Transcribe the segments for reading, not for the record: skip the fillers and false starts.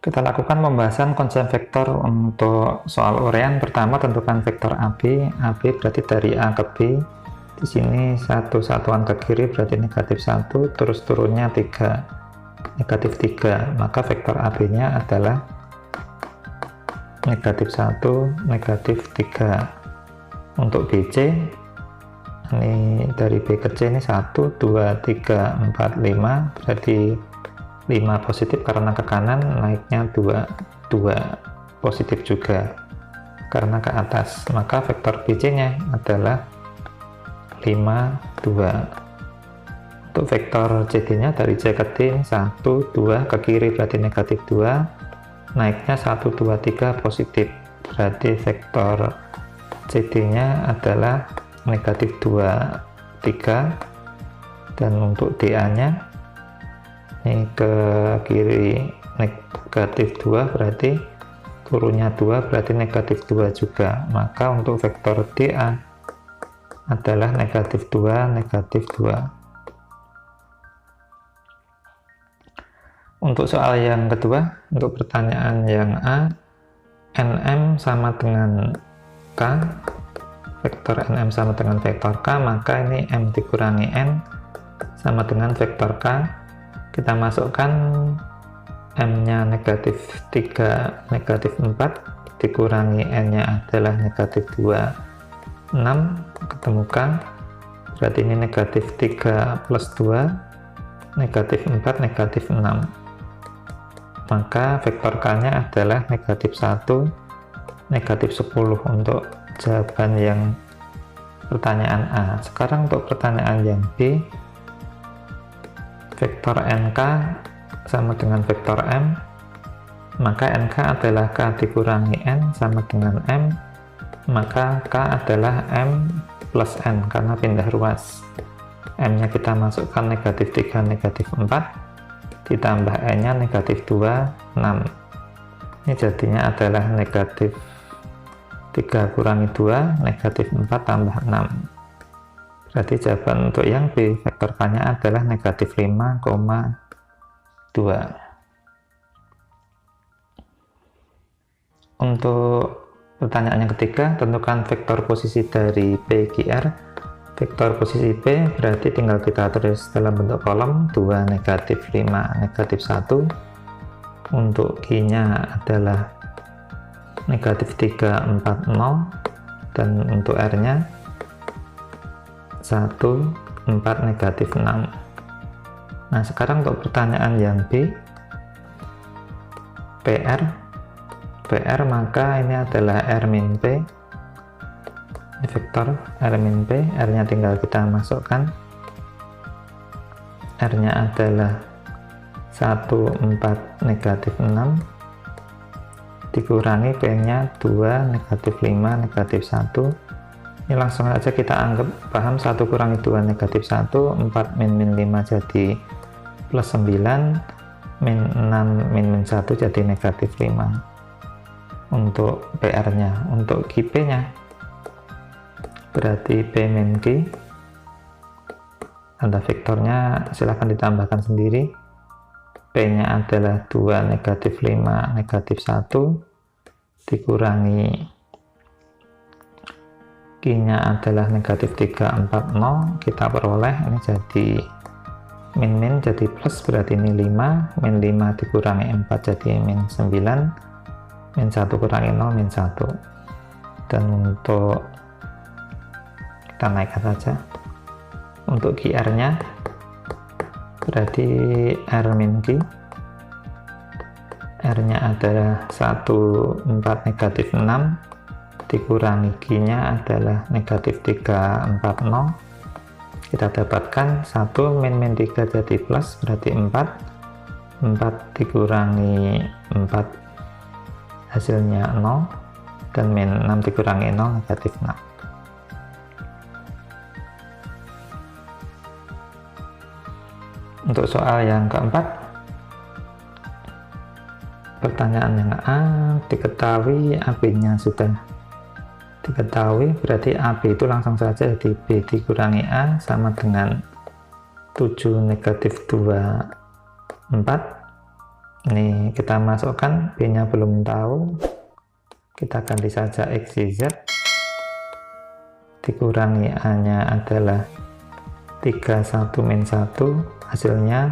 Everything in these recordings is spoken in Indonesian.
Kita lakukan pembahasan konsep vektor untuk soal uraian. Pertama, tentukan vektor AB. AB berarti dari A ke B. Di sini satu satuan ke kiri berarti negatif 1, terus turunnya 3, negatif 3. Maka vektor AB-nya adalah negatif 1, negatif 3. Untuk BC, ini dari B ke C ini 1, 2, 3, 4, 5, berarti 5 positif karena ke kanan, naiknya 2 positif juga karena ke atas. Maka vektor BC nya adalah 5, 2. Untuk vektor CD nya dari C ke D ini 1, 2, ke kiri berarti negatif 2, naiknya 1, 2, 3 positif, berarti vektor CD nya adalah negatif 2, 3. Dan untuk DA nya ini ke kiri negatif 2 berarti turunnya 2 berarti negatif 2 juga. Maka untuk vektor DA adalah negatif 2, negatif 2. Untuk soal yang kedua, untuk pertanyaan yang A, NM sama dengan K, vektor NM sama dengan vektor K, maka ini M dikurangi N sama dengan vektor K. Kita masukkan M-nya negatif 3, negatif 4, dikurangi N-nya adalah negatif 2, 6, ketemu K, berarti ini negatif 3 plus 2, negatif 4, negatif 6. Maka vektor K-nya adalah negatif 1, negatif 10 untuk jawaban yang pertanyaan A. Sekarang untuk pertanyaan yang B, vektor NK sama dengan vektor M, maka NK adalah K dikurangi N sama dengan M, maka K adalah M plus N karena pindah ruas. M nya kita masukkan negatif 3, negatif 4, ditambah N nya negatif 2, 6. Ini jadinya adalah negatif 3 kurangi 2, negatif 4 tambah 6. Berarti jawaban untuk yang B, vektor K-nya adalah negatif 5,2. Untuk pertanyaan yang ketiga, tentukan vektor posisi dari PQR. Vektor posisi P berarti tinggal kita tulis dalam bentuk kolom 2, negatif 5, negatif 1. Untuk Q-nya adalah negatif 3, 4, 0. Dan untuk R-nya 1, 4, negatif 6. Nah, sekarang untuk pertanyaan yang B, PR, maka ini adalah R min P. Ini vektor R min P, R-nya tinggal kita masukkan. R-nya adalah 1, 4, negatif 6. Dikurangi P-nya 2, negatif 5, negatif 1. Ini langsung saja kita anggap paham, 1 kurangi 2 negatif 1, 4 min 5 jadi plus 9, min 6 min 1 jadi negatif 5 untuk PR nya. Untuk QP nya berarti P min Q, ada vektornya silahkan ditambahkan sendiri. P nya adalah 2, negatif 5, negatif 1, dikurangi Q-nya adalah negatif 3, 4, 0, kita peroleh ini jadi min jadi plus, berarti ini 5, min 5 dikurangi 4 jadi min 9, min 1 kurangi 0, min 1. Dan untuk kita naikkan saja, untuk QR nya berarti R min Q, R nya adalah 1, 4, negatif 6, dikurangi Q-nya adalah negatif 3, 4, 0. Kita dapatkan 1 min 3 jadi plus, berarti 4. 4 dikurangi 4 hasilnya 0, dan min 6 dikurangi 0 negatif 6. Untuk soal yang keempat, pertanyaan yang A, diketahui AB-nya sudah diketahui, berarti AB itu langsung saja jadi B dikurangi A sama dengan 7, negatif 2, 4. Ini kita masukkan, B-nya belum tahu, kita ganti saja X, Y, Z, dikurangi A-nya adalah 3, 1, min 1, hasilnya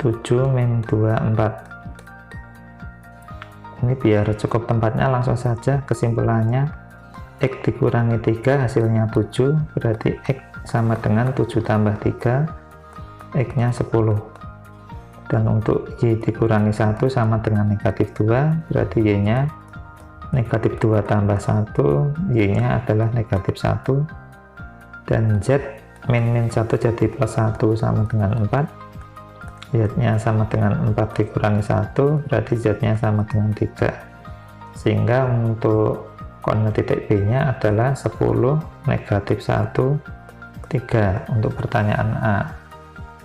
7, min 2, 4. Ini biar cukup tempatnya, langsung saja kesimpulannya, X dikurangi 3 hasilnya 7, berarti X sama dengan 7 tambah 3, X-nya 10. Dan untuk Y dikurangi 1 sama dengan negatif 2, berarti Y-nya negatif 2 tambah 1, Y-nya adalah negatif 1. Dan Z min 1 jadi plus 1 sama dengan 4, Z-nya sama dengan 4 dikurangi 1, berarti Z-nya sama dengan 3. Sehingga untuk koordinat titik B-nya adalah 10, negatif 1, 3 untuk pertanyaan A.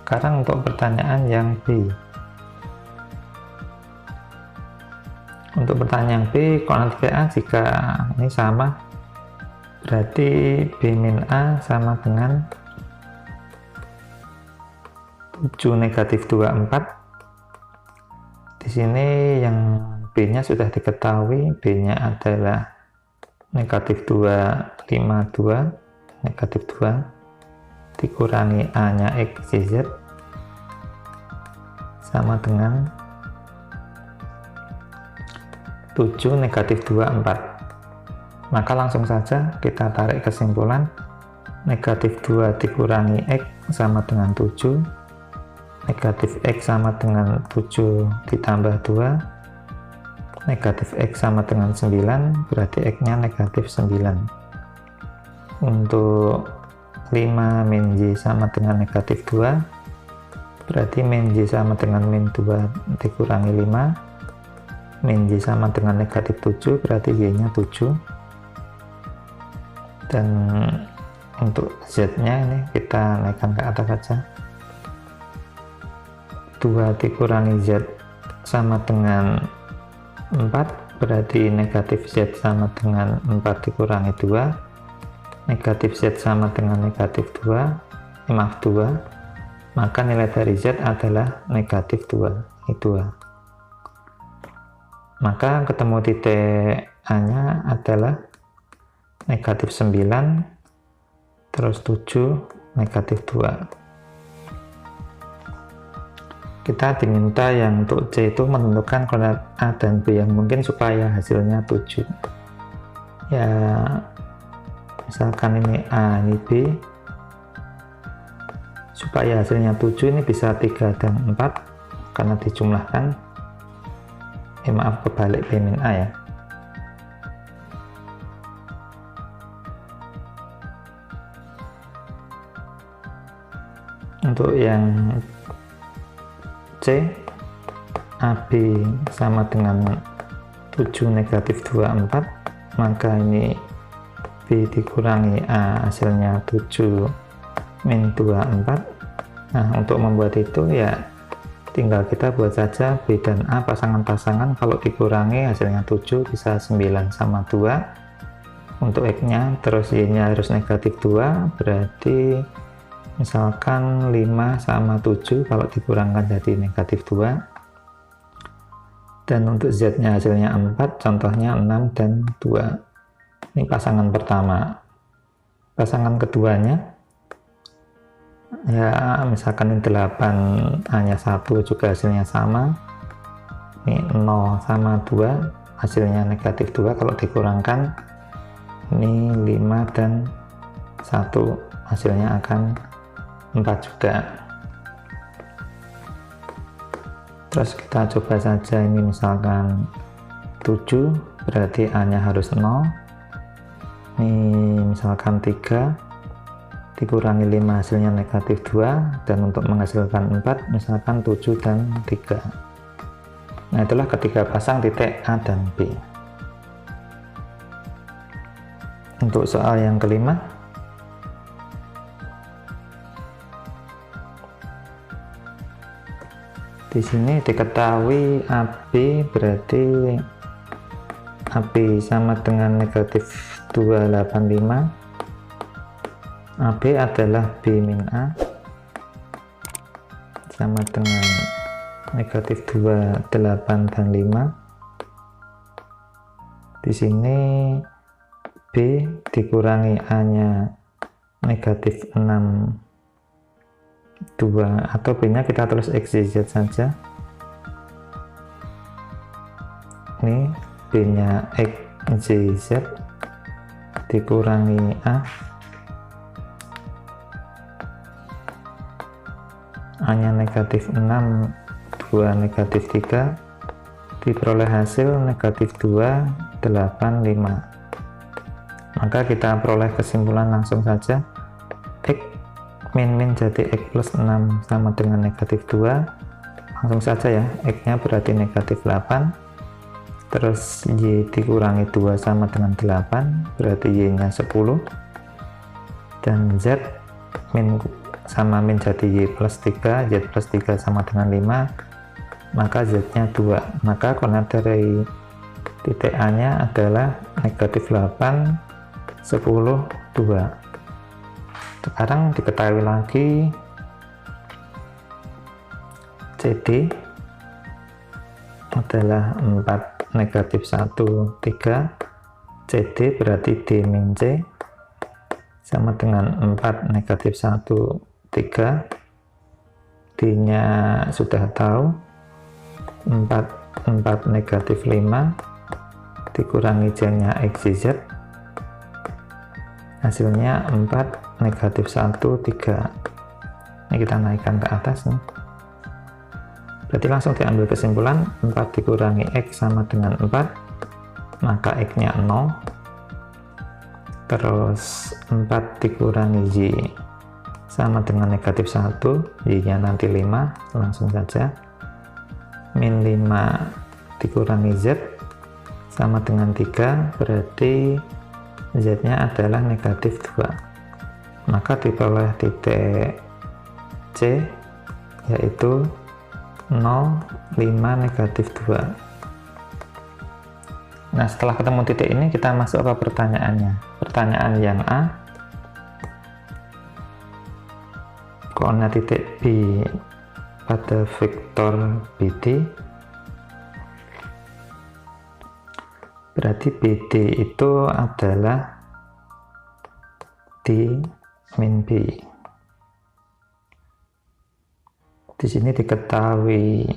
Sekarang untuk pertanyaan yang B. Untuk pertanyaan B, koordinat titik A jika ini sama, berarti B min A sama dengan 7 negatif 2, 4. Di sini yang B-nya sudah diketahui, B-nya adalah negatif 2, 5, 2, negatif 2. Dikurangi A-nya X, Y, Z sama dengan 7 negatif 2, 4. Maka langsung saja kita tarik kesimpulan, negatif 2 dikurangi X sama dengan 7, negatif X sama dengan 7 ditambah 2, negatif X sama dengan 9, berarti X-nya negatif 9. Untuk 5 min Y sama dengan negatif 2, berarti min Y sama dengan min 2 dikurangi 5, min Y sama dengan negatif 7, berarti Y-nya 7. Dan untuk Z-nya ini kita naikkan ke atas saja, 2 dikurangi Z sama dengan 4, berarti negatif Z sama dengan 4 dikurangi 2, negatif Z sama dengan negatif 2, maka nilai dari Z adalah negatif 2, itu 2. Maka ketemu titik A-nya adalah negatif 9, terus 7, negatif 2. Kita diminta yang untuk C itu menentukan koordinat A dan B yang mungkin supaya hasilnya 7. Ya, misalkan ini A, ini B, supaya hasilnya 7 ini bisa 3 dan 4 karena dijumlahkan, maaf kebalik, B min A ya. Untuk yang C, AB sama dengan 7 negatif 2, 4, maka ini B dikurangi A hasilnya 7 min 2, 4. Nah, untuk membuat itu ya tinggal kita buat saja B dan A pasangan-pasangan, kalau dikurangi hasilnya 7 bisa 9 sama 2 untuk X nya, terus Y nya harus negatif 2, berarti misalkan 5 sama 7 kalau dikurangkan jadi negatif 2. Dan untuk Z nya hasilnya 4, contohnya 6 dan 2. Ini pasangan pertama. Pasangan keduanya ya misalkan ini 8, hanya 1 juga hasilnya sama. Ini 0 sama 2 hasilnya negatif 2, kalau dikurangkan ini 5 dan 1 hasilnya akan 4 juga. Terus kita coba saja, ini misalkan 7, berarti A nya harus 0. Ini misalkan 3 dikurangi 5 hasilnya negatif 2, dan untuk menghasilkan 4 misalkan 7 dan 3. Nah, itulah ketiga pasang titik A dan B. Untuk soal yang kelima, di sini diketahui AB, berarti AB sama dengan negatif 285. AB adalah B min A sama dengan negatif 2, 8, dan 5. Di sini B dikurangi A-nya negatif 6, 2, atau B-nya kita tulis XYZ saja. Ini B-nya XYZ dikurangi A-nya negatif 6, 2, negatif 3, diperoleh hasil negatif 2, 8, 5. Maka kita peroleh kesimpulan langsung saja. X min jadi X plus 6 sama dengan negatif 2. Langsung saja ya, X-nya berarti negatif 8. Terus Y dikurangi 2 sama dengan 8, berarti Y-nya 10. Dan Z min sama min jadi Y plus 3, Z plus 3 sama dengan 5, maka Z-nya 2. Maka koordinat dari titik A-nya adalah negatif 8, 10, 2. Sekarang diketahui lagi CD adalah 4, negatif 1, 3. CD berarti D min C sama dengan 4, negatif 1, 3. D-nya sudah tahu, 4, negatif 5 dikurangi Z-nya XYZ, hasilnya 4, negatif 1, 3. Ini kita naikkan ke atas nih. Berarti langsung diambil kesimpulan 4 dikurangi X sama dengan 4, maka X-nya 0. Terus 4 dikurangi Y sama dengan negatif 1, Y-nya nanti 5, langsung saja. Min 5 dikurangi Z sama dengan 3, berarti Z-nya adalah negatif 2. Maka diperoleh titik C, yaitu 0, 5, negatif 2. Nah, setelah ketemu titik ini, kita masuk ke pertanyaannya. Pertanyaan yang A, koordinat titik B pada vektor BD, berarti BD itu adalah D min B. Di sini diketahui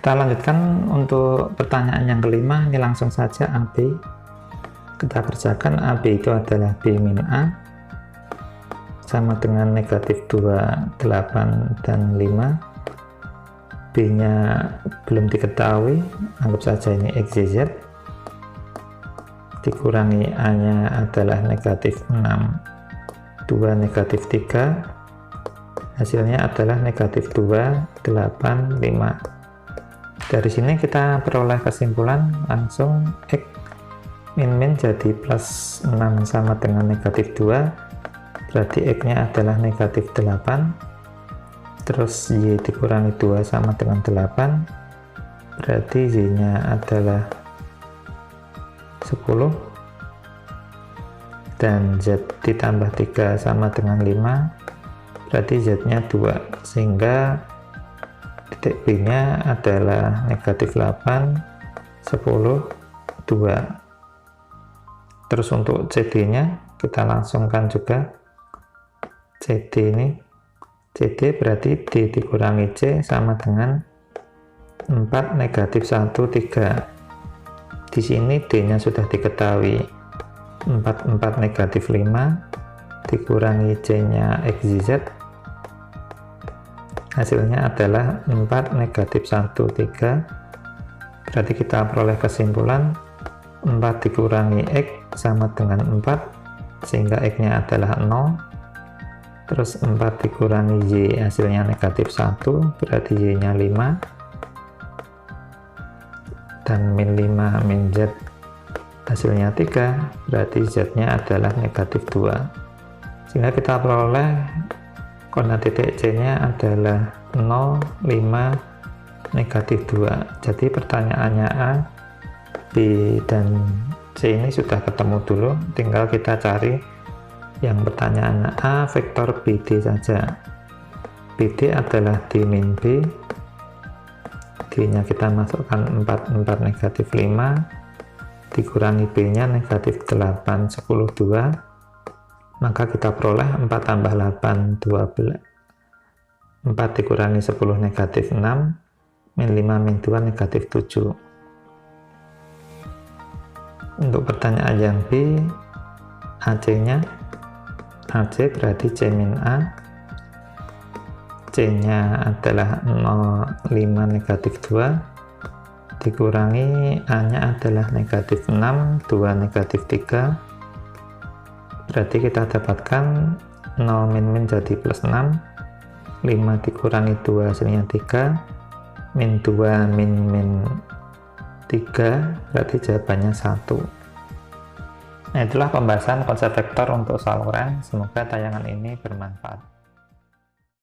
kita lanjutkan untuk pertanyaan yang kelima. Ini langsung saja AB kita kerjakan. AB itu adalah B min A sama dengan negatif 2, 8, dan 5. B nya belum diketahui, anggap saja ini XYZ, dikurangi A nya adalah negatif 6, 2, negatif 3, hasilnya adalah negatif 2, 8, 5. Dari sini kita peroleh kesimpulan langsung X min jadi plus 6 sama dengan negatif 2, berarti X nya adalah negatif 8. Terus Y dikurangi 2 sama dengan 8, berarti Y nya adalah 10. Dan Z ditambah 3 sama dengan 5, berarti Z nya 2, sehingga titik B nya adalah negatif 8, 10, 2. Terus untuk CD nya kita langsungkan juga. CD ini, CD berarti D dikurangi C sama dengan 4, negatif 1, 3. Di sini D nya sudah diketahui, 4 negatif 5 dikurangi C nya XZ, hasilnya adalah 4 negatif 1, 3. Berarti kita peroleh kesimpulan 4 dikurangi X sama dengan 4, sehingga X nya adalah 0. Terus 4 dikurangi Y, hasilnya negatif 1, berarti Y nya 5. Dan min 5 min Z, hasilnya 3, berarti Z nya adalah negatif 2. Sehingga kita peroleh koordinat titik C nya adalah 0, 5, negatif 2. Jadi pertanyaannya A, B, dan C ini sudah ketemu dulu, tinggal kita cari yang pertanyaan A vektor BD saja. BD adalah D min B, D nya kita masukkan 4 negatif 5 dikurangi B nya negatif 8, 10, 2, maka kita peroleh 4 tambah 8, 12. 4 dikurangi 10 negatif 6, min 5 min 2 negatif 7. Untuk pertanyaan yang B, AC nya, AC berarti C min A, C nya adalah 0, 5, negatif 2 dikurangi A nya adalah negatif 6, 2, negatif 3. Berarti kita dapatkan 0 min jadi plus 6, 5 dikurangi 2 hasilnya 3, min 2 min 3, berarti jawabannya 1. Nah, itulah pembahasan konsep vektor untuk saluran. Semoga tayangan ini bermanfaat.